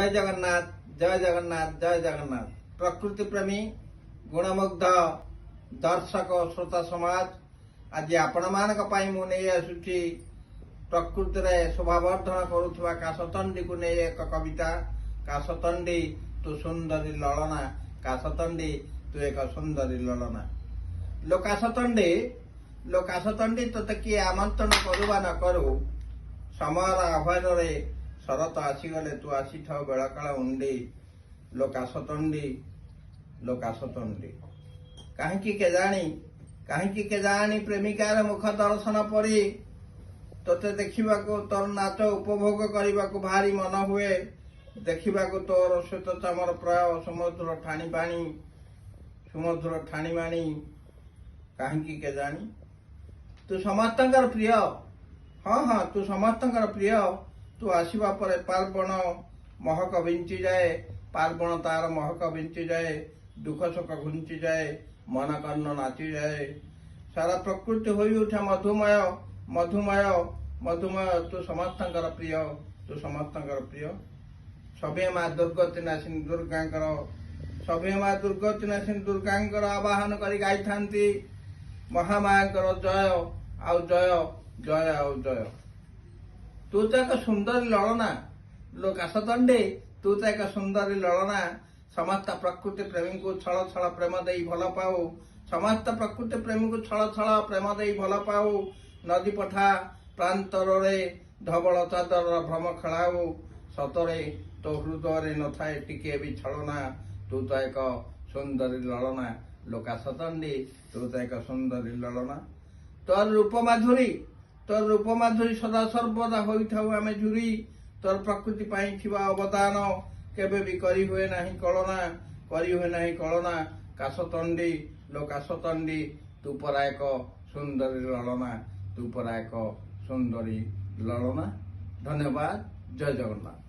जय जगन्नाथ जय जगन्नाथ जय जगन्नाथ। प्रकृति प्रेमी गुणमुग्ध दर्शक श्रोता समाज आज आपण मानक पई मु नै आसुची प्रकृति रे शोभावर्धन करुवा काशतंडी को नै एक कविता। काशतंडी तू सुंदरी ललना, काशतंडी तू एक सुंदरी ललना। लो काशतंडी तोते किए आमंत्रण करुवा न करू समय आह्वान रे शरत आसीगले तू आसी थाउ बेलकाल उंडी। लो काशतंडी कहीं के जानी प्रेमिकार मुख दर्शन पड़ी तोते देखा तोर नाच उपभोग करने को भारी मन हुए। देखा तोर श्वेत चमर प्राय समुद्र ठाणी माणी कहीं के जानी तू समस्त प्रिय। हाँ तू समस्त प्रिय। तू आसवा पर पार्वण महक बिंची जाए, पार्वण तार महक बिंची जाए, दुख सुख घुंची जाए, मन कर्ण नाची जाए, सारा प्रकृति हो उठे मधुमय मधुमय मधुमय। तू समस्त प्रिय, तू समस्त प्रिय। सभे माँ दुर्गति नाशिनी दुर्गांकर, सभे माँ दुर्गति नाशिनी दुर्गांकर आवाहन कर गाई था महामायाकर जय आउ जय जय आउ जय। तू तो एक सुंदरी ललना। लो काशतंडी तू तो एक सुंदरी ललना। समस्त प्रकृति प्रेमी को छल छल प्रेम दे भल पाऊ, समस्त प्रकृति प्रेमी को छल छल प्रेम दे भल पाऊ। नदी पठा प्रांतर रे धवल चादर भ्रम खेलाऊ, सतरे तो हृदय न थाए टिके भी छलना। तू तो एक सुंदरी ललना। लो काशतंडी तू तो एक सुंदरी ललना। तोर रूप माधुरी सदा सर्वदा होई थाउ आमे झुरी। तोर प्रकृति पाई थिबा अवदान केबे भी करी हुए नहीं कलना। काशतंडी लो काशतंडी तू परा एक सुंदरी ललना, तू परा एक सुंदरी ललना। धन्यवाद। जय जगन्नाथ।